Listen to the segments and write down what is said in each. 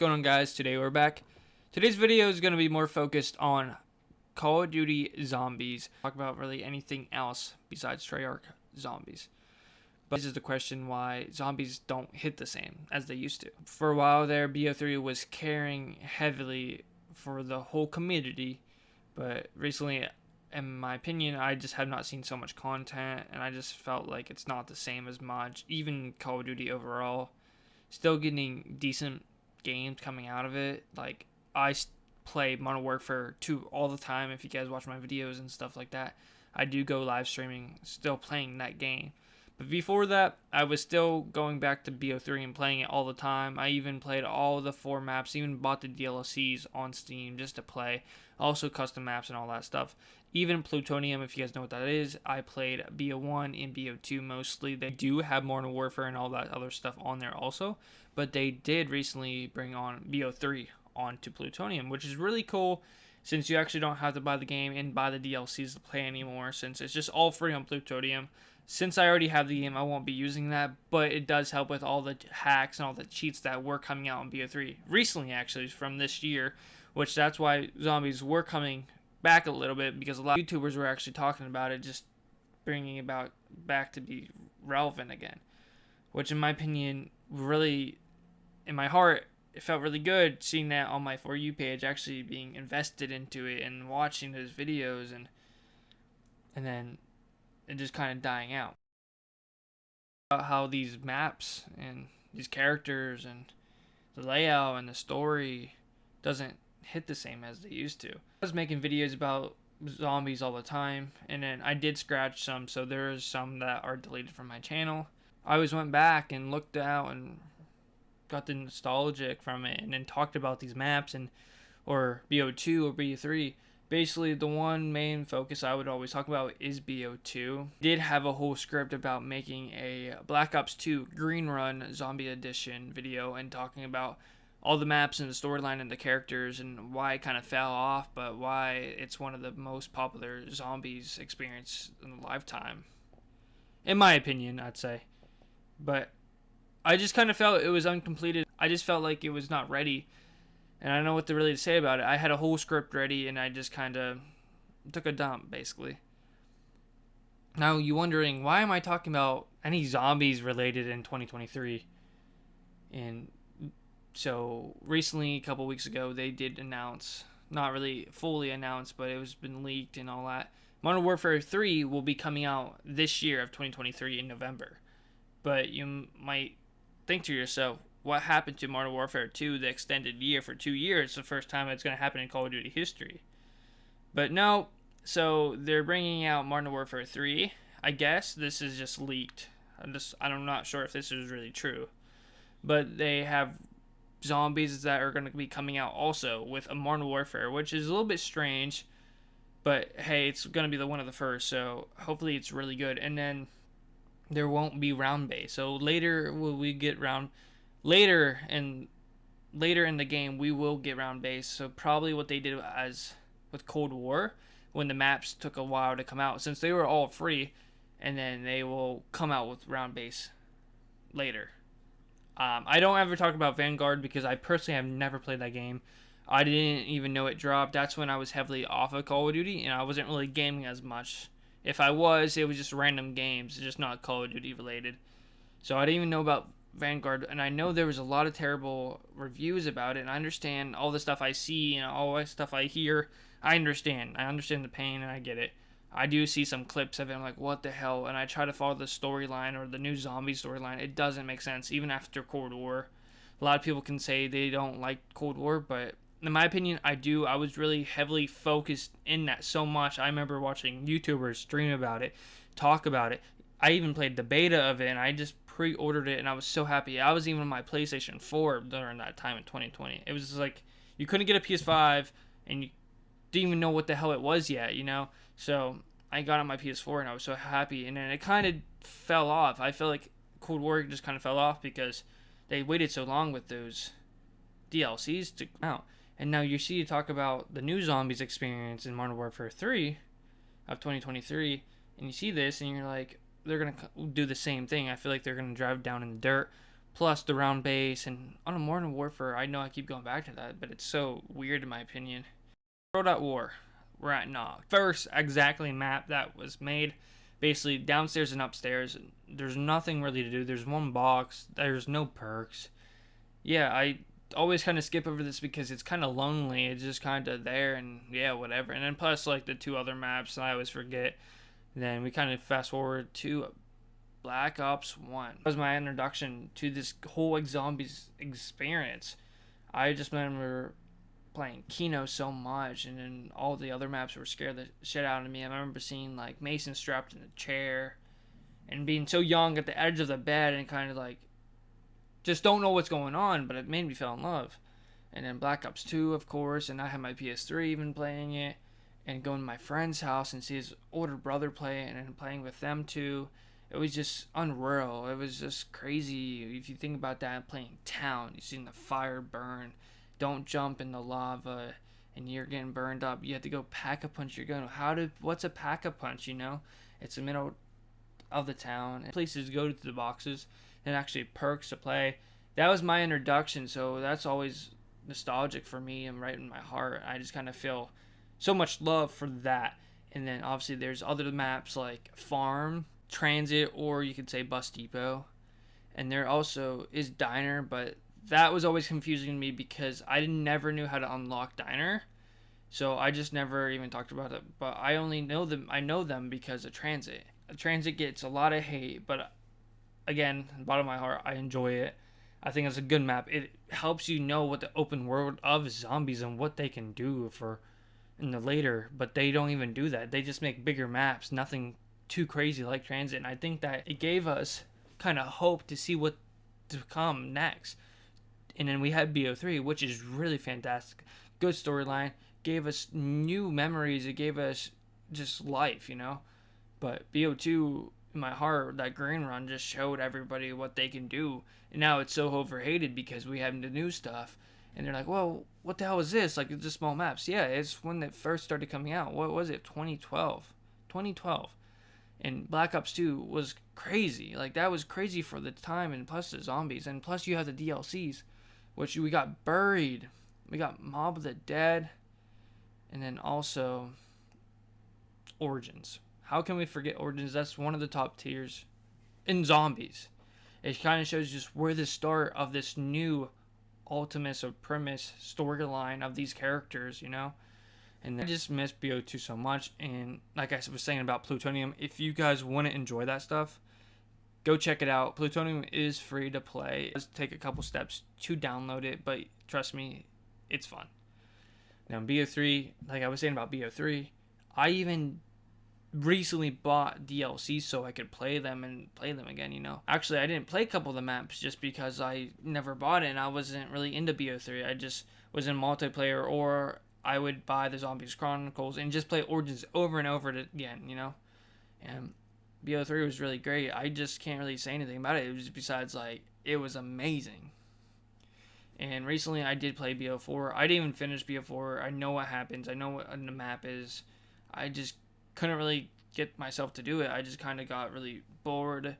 Going on, guys? Today we're back. Today's video is going to be more focused on Call of Duty Zombies. Talk about really anything else besides Treyarch zombies. But this is the question why zombies don't hit the same as they used to. For a while there, BO3 was carrying heavily for the whole community, but recently, in my opinion, I just have not seen so much content, and I just felt like it's not the same as much. Even Call of Duty overall, still getting decent games coming out of it. Like, I play Modern Warfare 2 all the time. If you guys watch my videos and stuff like that, I do go live streaming, still playing that game. But before that, I was still going back to BO3 and playing it all the time. I even played all the 4 maps, even bought the DLCs on Steam just to play. Also custom maps and all that stuff. Even Plutonium, if you guys know what that is, I played BO1 and BO2 mostly. They do have Modern Warfare and all that other stuff on there also. But they did recently bring on BO3 onto Plutonium, which is really cool since you actually don't have to buy the game and buy the DLCs to play anymore, since it's just all free on Plutonium. Since I already have the game, I won't be using that, but it does help with all the hacks and all the cheats that were coming out on BO3 recently, actually, from this year, which that's why zombies were coming back a little bit, because a lot of YouTubers were actually talking about it, just bringing it back to be relevant again, which in my opinion, really, in my heart, it felt really good seeing that on my For You page, actually being invested into it and watching those videos, and then it just kind of dying out. About how these maps and these characters and the layout and the story doesn't hit the same as they used to. I was making videos about zombies all the time, and then I did scratch some, so there's some that are deleted from my channel. I always went back and looked out and got the nostalgic from it, and then talked about these maps, and or BO2 or BO3. Basically, the one main focus I would always talk about is BO2. Did have a whole script about making a Black Ops 2 Green Run Zombie Edition video and talking about all the maps and the storyline and the characters and why it kind of fell off, but why it's one of the most popular zombies experience in a lifetime. In my opinion, I'd say. But I just kind of felt it was uncompleted. I just felt like it was not ready. And I don't know what to really say about it. I had a whole script ready, and I just kind of took a dump, basically. Now, you wondering, why am I talking about any zombies related in 2023? And so, recently, a couple weeks ago, they did announce, not really fully announced, but it was been leaked and all that. Modern Warfare 3 will be coming out this year of 2023 in November. But you might think to yourself, what happened to Modern Warfare 2, the extended year for 2 years? The first time it's going to happen in Call of Duty history. But no, so they're bringing out Modern Warfare 3. I guess this is just leaked. I'm not sure if this is really true. But they have zombies that are going to be coming out also with a Modern Warfare, which is a little bit strange. But hey, it's going to be one of the first, so hopefully it's really good. And then there won't be round base. So later will we get later in the game we will get round base. So probably what they did as with Cold War, when the maps took a while to come out, since they were all free, and then they will come out with round base later. I don't ever talk about Vanguard because I personally have never played that game. I didn't even know it dropped. That's when I was heavily off of Call of Duty, and I wasn't really gaming as much. If I was, it was just random games, just not Call of Duty related. So I didn't even know about Vanguard, and I know there was a lot of terrible reviews about it, and I understand all the stuff I see and all the stuff I hear. I understand the pain, and I get it. I do see some clips of it, I'm like, what the hell? And I try to follow the storyline or the new zombie storyline. It doesn't make sense, even after Cold War. A lot of people can say they don't like Cold War, but in my opinion, I do. I was really heavily focused in that so much. I remember watching YouTubers stream about it, talk about it. I even played the beta of it, and I just pre-ordered it, and I was so happy. I was even on my PlayStation 4 during that time in 2020. It was just like, you couldn't get a PS5, and you didn't even know what the hell it was yet, you know? So I got on my PS4, and I was so happy, and then it kind of fell off. I feel like Cold War just kind of fell off because they waited so long with those DLCs to come out. And now you see you talk about the new zombies experience in Modern Warfare 3 of 2023, and you see this, and you're like, they're going to do the same thing. I feel like they're going to drive down in the dirt, plus the round base, and on a Modern Warfare, I know I keep going back to that, but it's so weird in my opinion. World at War, we're at Nog. First exactly map that was made, basically downstairs and upstairs. There's nothing really to do. There's one box. There's no perks. Yeah, I always kind of skip over this because it's kind of lonely. It's just kind of there, and yeah, whatever. And then plus like the two other maps I always forget. Then we kind of fast forward to Black Ops 1. That was my introduction to this whole like zombies experience. I just remember playing Kino so much, and then all the other maps were scared the shit out of me. I remember seeing like Mason strapped in a chair and being so young at the edge of the bed and kind of like just don't know what's going on, but it made me fall in love. And then Black Ops 2, of course, and I had my PS3 even playing it, and going to my friend's house and see his older brother play it, and then playing with them too. It was just unreal. It was just crazy. If you think about that, playing Town, you seeing the fire burn, don't jump in the lava, and you're getting burned up. You have to go pack a punch your gun. What's a pack a punch? You know, it's the middle of the town. Places to go to the boxes, and actually perks to play. That was my introduction, so that's always nostalgic for me and right in my heart. I just kind of feel so much love for that. And then obviously there's other maps like Farm, Transit, or you could say Bus Depot. And there also is Diner, but that was always confusing to me because I never knew how to unlock Diner. So I just never even talked about it. But I only know them. I know them because of Transit. Transit gets a lot of hate, but again, bottom of my heart, I enjoy it. I think it's a good map. It helps you know what the open world of zombies and what they can do for in the later, but they don't even do that. They just make bigger maps, nothing too crazy like Transit. And I think that it gave us kind of hope to see what to come next. And then we had BO3, which is really fantastic. Good storyline, gave us new memories. It gave us just life, you know. But BO2, in my heart, that green run just showed everybody what they can do. And now it's so overhated because we have the new stuff. And they're like, well, what the hell is this? Like, it's just small maps. Yeah, it's when it first started coming out. What was it? 2012. 2012. And Black Ops 2 was crazy. Like, that was crazy for the time. And plus the zombies. And plus you have the DLCs, which we got Buried. We got Mob of the Dead. And then also Origins. How can we forget Origins? That's one of the top tiers in zombies. It kind of shows just where the start of this new ultimate or premise storyline of these characters, you know. And I just miss BO2 so much. And like I was saying about Plutonium, if you guys want to enjoy that stuff, go check it out. Plutonium is free to play. It does take a couple steps to download it, but trust me, it's fun. Now BO3, like I was saying about BO3, I even recently bought DLC so I could play them again, you know. Actually, I didn't play a couple of the maps just because I never bought it and I wasn't really into BO3. I just was in multiplayer, or I would buy the Zombies Chronicles and just play Origins over and over again, you know. And BO3 was really great. I just can't really say anything about it. It was besides like it was amazing. And recently I did play BO4. I didn't even finish BO4. I know what happens. I know what the map is. I just couldn't really get myself to do it. I just kind of got really bored,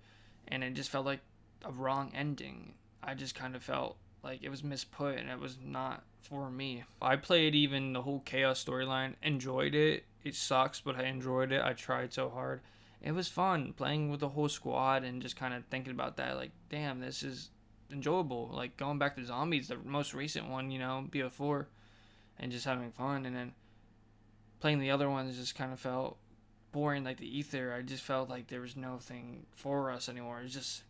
and it just felt like a wrong ending. I just kind of felt like it was misput, and it was not for me. I played even the whole Chaos storyline, enjoyed it. It sucks, but I enjoyed it. I tried so hard. It was fun playing with the whole squad and just kind of thinking about that. Like, damn, this is enjoyable. Like going back to Zombies, the most recent one, you know, BO4, and just having fun. And then playing the other ones just kind of felt boring, like the Ether. I just felt like there was nothing for us anymore. It's just,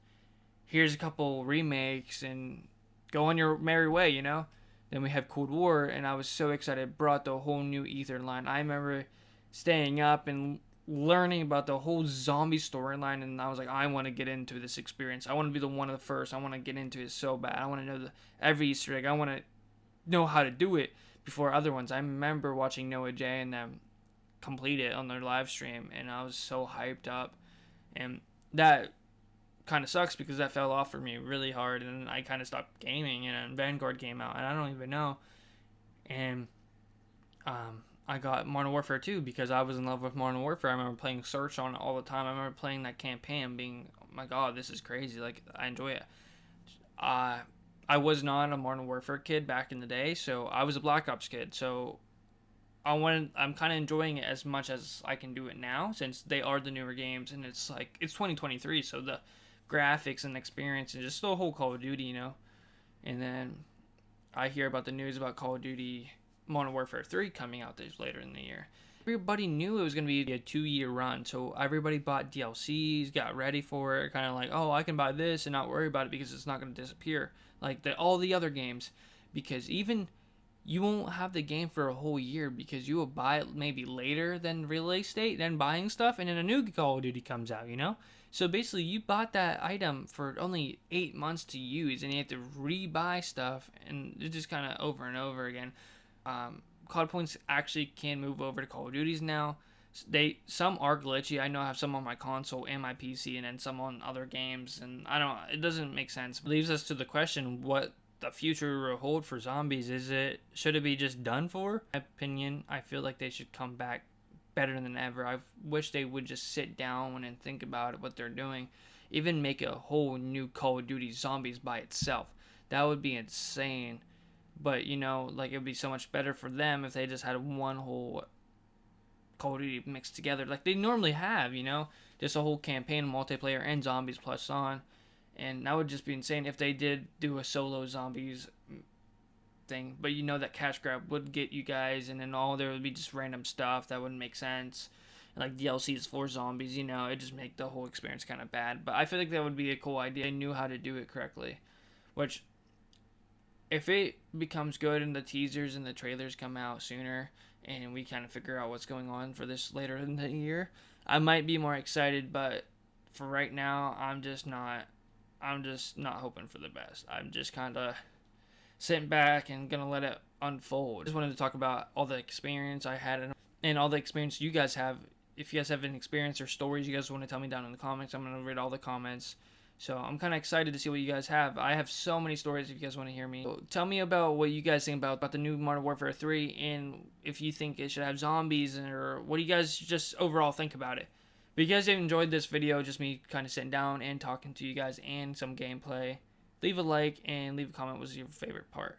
here's a couple remakes and go on your merry way, you know? Then we have Cold War, and I was so excited. It brought the whole new Ether line. I remember staying up and learning about the whole zombie storyline, and I was like, I want to get into this experience. I want to be the one of the first. I want to get into it so bad. I want to know every Easter egg. I want to know how to do it before other ones. I remember watching Noah J and them complete it on their live stream, and I was so hyped up. And that kind of sucks because that fell off for me really hard, and I kind of stopped gaming, and Vanguard came out, and I don't even know. And I got Modern Warfare 2 because I was in love with Modern Warfare. I remember playing Search on it all the time. I remember playing that campaign being, oh my god, this is crazy. Like, I enjoy it. Uh, I was not a Modern Warfare kid back in the day, so I was a Black Ops kid. So I'm kind of enjoying it as much as I can do it now, since they are the newer games, and it's like it's 2023, so the graphics and experience and just the whole Call of Duty, And then I hear about the news about Call of Duty Modern Warfare 3 coming out this later in the year. Everybody knew it was going to be a 2-year run, so everybody bought DLCs, got ready for it, kind of like, oh, I can buy this and not worry about it because it's not going to disappear like all the other games. Because even you won't have the game for a whole year because you will buy it maybe later than release date, then buying stuff, and then a new Call of Duty comes out. So basically, you bought that item for only 8 months to use, and you have to re-buy stuff, and it's just kind of over and over again. COD points actually can move over to Call of Duties now. Some are glitchy. I know I have some on my console and my PC, and then some on other games, and it doesn't make sense. It leaves us to the question, what the future will hold for zombies. Should it be just done for? In my opinion, I feel like they should come back better than ever. I wish they would just sit down and think about what they're doing. Even make a whole new Call of Duty Zombies by itself. That would be insane. But like, it would be so much better for them if they just had one whole Call of Duty mixed together like they normally have, just a whole campaign, multiplayer, and zombies plus on. And that would just be insane if they did do a solo zombies thing. But that cash grab would get you guys, and then there would be just random stuff that wouldn't make sense. And like DLCs for zombies, it just make the whole experience kind of bad. But I feel like that would be a cool idea. They knew how to do it correctly. Which, if it becomes good and the teasers and the trailers come out sooner, and we kind of figure out what's going on for this later in the year, I might be more excited. But for right now, I'm just not hoping for the best. I'm just kind of sitting back and gonna let it unfold. Just wanted to talk about all the experience I had and all the experience you guys have. If you guys have an experience or stories you guys want to tell me down in the comments, I'm gonna read all the comments. So I'm kind of excited to see what you guys have. I have so many stories if you guys want to hear me. So tell me about what you guys think about the new Modern Warfare 3, and if you think it should have zombies, or what do you guys just overall think about it. But if you guys enjoyed this video, just me kind of sitting down and talking to you guys and some gameplay, leave a like and leave a comment what was your favorite part.